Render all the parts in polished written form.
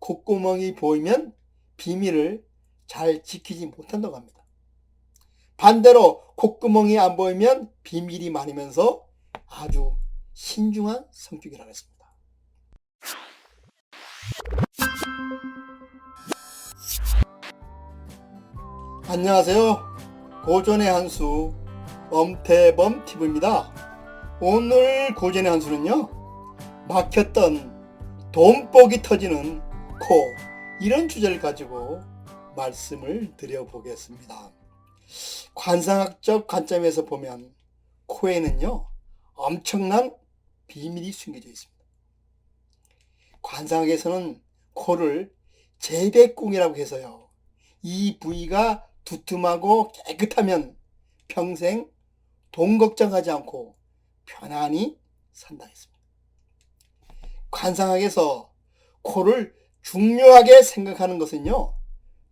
콧구멍이 보이면 비밀을 잘 지키지 못한다고 합니다. 반대로 콧구멍이 안 보이면 비밀이 많으면서 아주 신중한 성격이라고 했습니다. 안녕하세요. 고전의 한수 엄태범 TV입니다. 오늘 고전의 한수는요, 막혔던 돈복이 터지는 코, 이런 주제를 가지고 말씀을 드려보겠습니다. 관상학적 관점에서 보면 코에는요, 엄청난 비밀이 숨겨져 있습니다. 관상학에서는 코를 재배궁이라고 해서요, 이 부위가 두툼하고 깨끗하면 평생 돈 걱정하지 않고 편안히 산다 했습니다. 관상학에서 코를 중요하게 생각하는 것은요,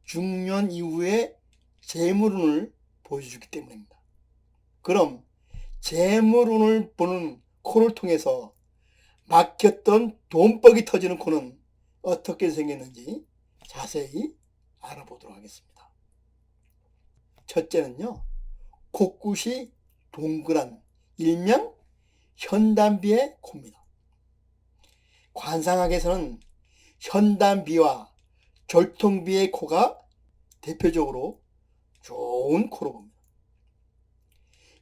중년 이후에 재물운을 보여주기 때문입니다. 그럼 재물운을 보는 코를 통해서 막혔던 돈복이 터지는 코는 어떻게 생겼는지 자세히 알아보도록 하겠습니다. 첫째는요, 코끝이 동그란 일명 현단비의 코입니다. 관상학에서는 현단비와 절통비의 코가 대표적으로 좋은 코로 봅니다.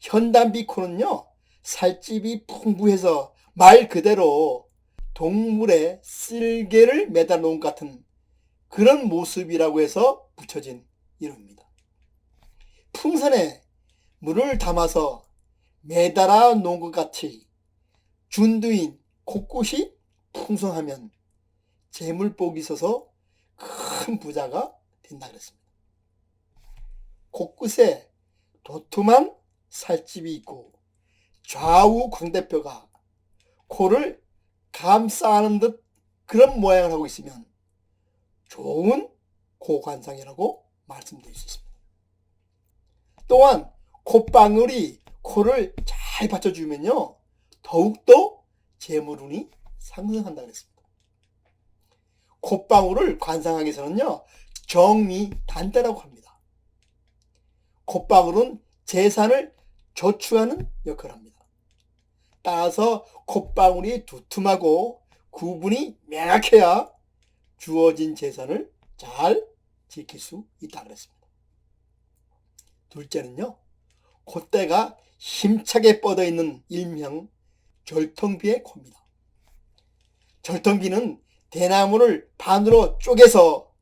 현단비 코는요, 살집이 풍부해서 말 그대로 동물의 쓸개를 매달아 놓은 것 같은 그런 모습이라고 해서 붙여진 이름입니다. 풍선에 물을 담아서 매달아 놓은 것 같이 준두인 코끝이 풍성하면 재물복이 있어서 큰 부자가 된다 그랬습니다. 코끝에 도톰한 살집이 있고 좌우 광대뼈가 코를 감싸는 듯 그런 모양을 하고 있으면 좋은 코관상이라고 말씀드릴 수 있습니다. 또한 콧방울이 코를 잘 받쳐주면요, 더욱더 재물운이 상승한다 그랬습니다. 콧방울을 관상학에서는요, 정미단대라고 합니다. 콧방울은 재산을 저축하는 역할을 합니다. 따라서 콧방울이 두툼하고 구분이 명확해야 주어진 재산을 잘 지킬 수 있다 그랬습니다. 둘째는요, 콧대가 힘차게 뻗어 있는 일명 절통비의 코입니다. 절통비는 대나무를 반으로 쪼개서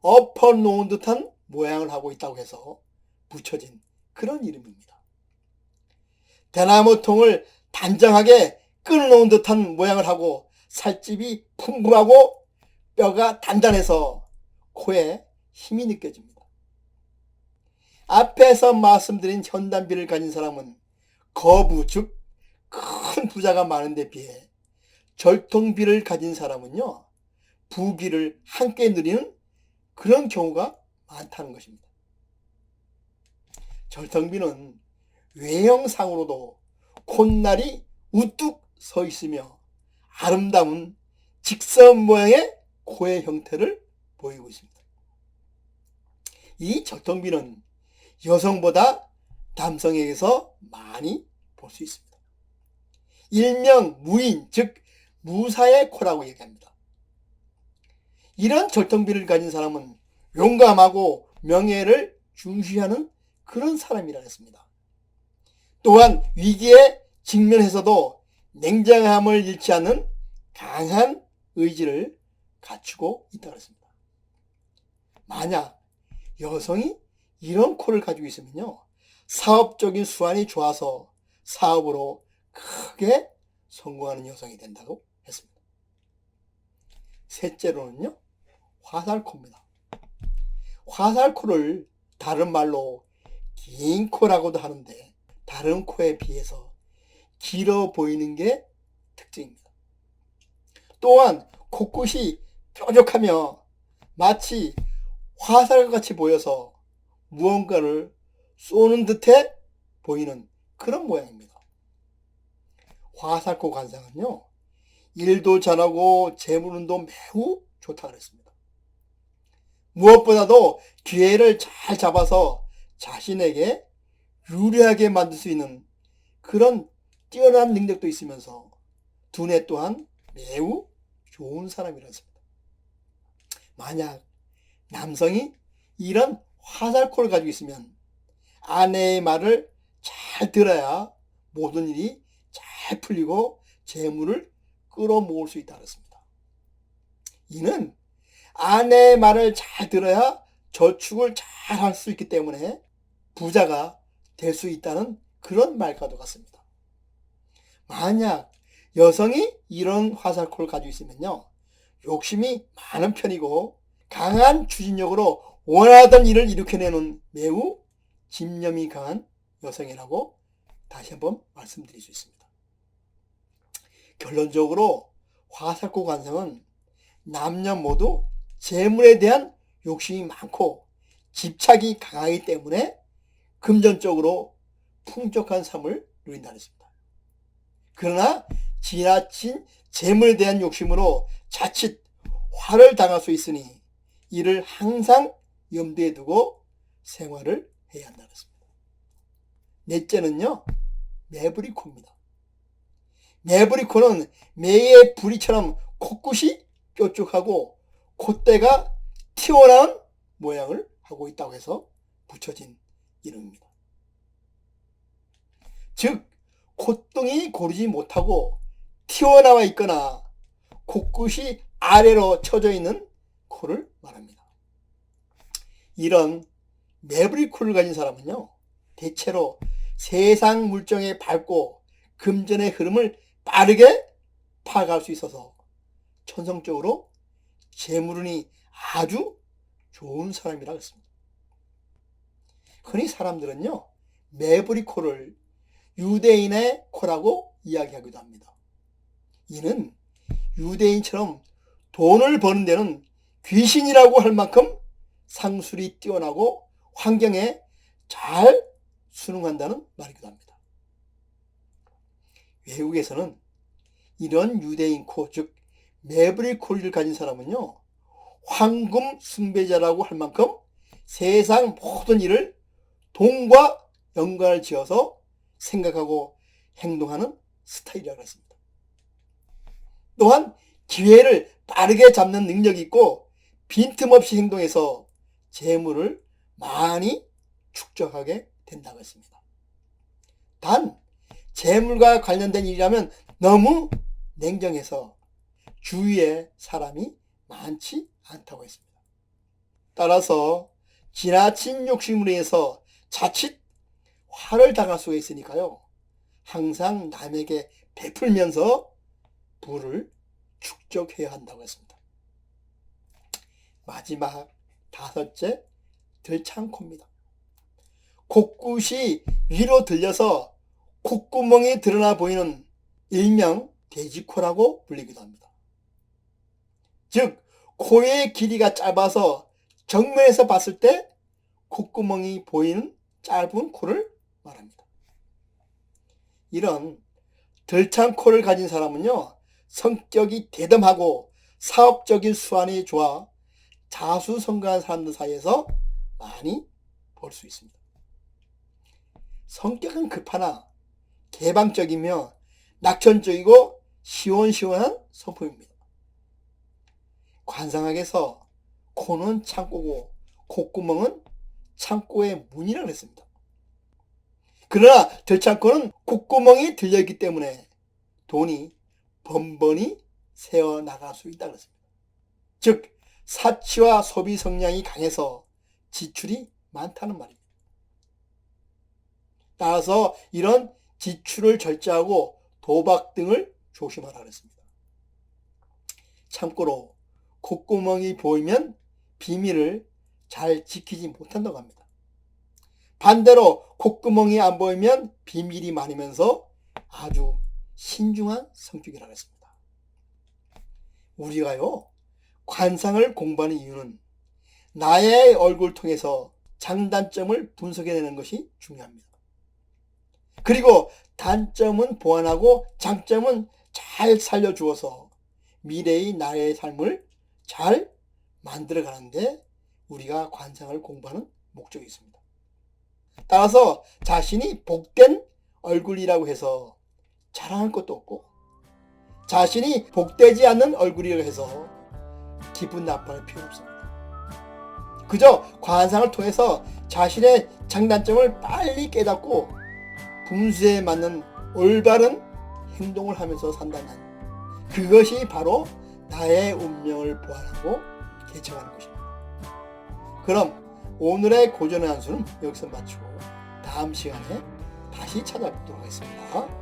엎어 놓은 듯한 모양을 하고 있다고 해서 붙여진 그런 이름입니다. 대나무 통을 단정하게 끊어놓은 듯한 모양을 하고 살집이 풍부하고 뼈가 단단해서 코에 힘이 느껴집니다. 앞에서 말씀드린 현단비를 가진 사람은 거부, 즉 큰 부자가 많은 데 비해 절통비를 가진 사람은요, 부귀를 함께 누리는 그런 경우가 많다는 것입니다. 절통비는 외형상으로도 콧날이 우뚝 서 있으며 아름다운 직선 모양의 코의 형태를 보이고 있습니다. 이 절통비는 여성보다 남성에게서 많이 볼 수 있습니다. 일명 무인, 즉 무사의 코라고 얘기합니다. 이런 절통비를 가진 사람은 용감하고 명예를 중시하는 그런 사람이라 했습니다. 또한 위기에 직면해서도 냉정함을 잃지 않는 강한 의지를 갖추고 있다고 했습니다. 만약 여성이 이런 코를 가지고 있으면요, 사업적인 수완이 좋아서 사업으로 크게 성공하는 여성이 된다고 했습니다. 셋째로는요, 화살코입니다. 화살코를 다른 말로 긴 코라고도 하는데 다른 코에 비해서 길어 보이는 게 특징입니다. 또한 코끝이 뾰족하며 마치 화살같이 보여서 무언가를 쏘는 듯해 보이는 그런 모양입니다. 화살코 관상은요, 일도 잘하고 재물운도 매우 좋다 그랬습니다. 무엇보다도 기회를 잘 잡아서 자신에게 유리하게 만들 수 있는 그런 뛰어난 능력도 있으면서 두뇌 또한 매우 좋은 사람이었습니다. 만약 남성이 이런 화살코를 가지고 있으면 아내의 말을 잘 들어야 모든 일이 잘 풀리고 재물을 끌어모을 수 있다 그랬습니다. 이는 아내의 말을 잘 들어야 저축을 잘 할 수 있기 때문에 부자가 될 수 있다는 그런 말과도 같습니다. 만약 여성이 이런 화살코를 가지고 있으면요, 욕심이 많은 편이고 강한 추진력으로 원하던 일을 일으켜내는 매우 집념이 강한 여성이라고 다시 한번 말씀드릴 수 있습니다. 결론적으로 화살코 관성은 남녀 모두 재물에 대한 욕심이 많고 집착이 강하기 때문에 금전적으로 풍족한 삶을 누린다는 것입니다. 그러나 지나친 재물에 대한 욕심으로 자칫 화를 당할 수 있으니 이를 항상 염두에 두고 생활을 해야 한다는 것입니다. 넷째는요, 매부리코입니다. 매부리코는 매의 부리처럼 코끝이 뾰족하고 콧대가 튀어나온 모양을 하고 있다고 해서 붙여진 이름입니다. 즉 콧등이 고르지 못하고 튀어나와 있거나 코끝이 아래로 쳐져 있는 코를 말합니다. 이런 매부리코를 가진 사람은요, 대체로 세상 물정에 밝고 금전의 흐름을 빠르게 파악할 수 있어서 천성적으로 재물운이 아주 좋은 사람이라고 했습니다. 흔히 사람들은요, 매부리코를 유대인의 코라고 이야기하기도 합니다. 이는 유대인처럼 돈을 버는 데는 귀신이라고 할 만큼 상술이 뛰어나고 환경에 잘 순응한다는 말이기도 합니다. 외국에서는 이런 유대인 코, 즉 매부리코를 가진 사람은요, 황금 숭배자라고 할 만큼 세상 모든 일을 돈과 연관을 지어서 생각하고 행동하는 스타일이라고 했습니다. 또한 기회를 빠르게 잡는 능력이 있고 빈틈없이 행동해서 재물을 많이 축적하게 된다고 했습니다. 단 재물과 관련된 일이라면 너무 냉정해서 주위에 사람이 많지 않다고 했습니다. 따라서 지나친 욕심으로 인해서 자칫 화를 당할 수가 있으니까요, 항상 남에게 베풀면서 부를 축적해야 한다고 했습니다. 마지막 다섯째, 들창코입니다. 코끝이 위로 들려서 콧구멍이 드러나 보이는 일명 돼지코라고 불리기도 합니다. 즉 코의 길이가 짧아서 정면에서 봤을 때 콧구멍이 보이는 짧은 코를 말합니다. 이런 들창코를 가진 사람은요, 성격이 대담하고 사업적인 수완이 좋아 자수성가한 사람들 사이에서 많이 볼 수 있습니다. 성격은 급하나 개방적이며 낙천적이고 시원시원한 성품입니다. 관상학에서 코는 창고고 콧구멍은 창고의 문이라고 했습니다. 그러나 들창코는 콧구멍이 들려있기 때문에 돈이 번번이 새어나갈 수 있다고 했습니다. 즉 사치와 소비 성향이 강해서 지출이 많다는 말입니다. 따라서 이런 지출을 절제하고 도박 등을 조심하라 그랬습니다. 참고로 콧구멍이 보이면 비밀을 잘 지키지 못한다고 합니다. 반대로 콧구멍이 안 보이면 비밀이 많으면서 아주 신중한 성격이라고 했습니다. 우리가요, 관상을 공부하는 이유는 나의 얼굴을 통해서 장단점을 분석해내는 것이 중요합니다. 그리고 단점은 보완하고 장점은 잘 살려주어서 미래의 나의 삶을 잘 만들어 가는데 우리가 관상을 공부하는 목적이 있습니다. 따라서 자신이 복된 얼굴이라고 해서 자랑할 것도 없고, 자신이 복되지 않는 얼굴이라고 해서 기분 나빠할 필요 없습니다. 그저 관상을 통해서 자신의 장단점을 빨리 깨닫고 분수에 맞는 올바른 행동을 하면서 산다면 그것이 바로 나의 운명을 보완하고 개척하는 것입니다. 그럼 오늘의 고전의 한 수는 여기서 마치고 다음 시간에 다시 찾아뵙도록 하겠습니다.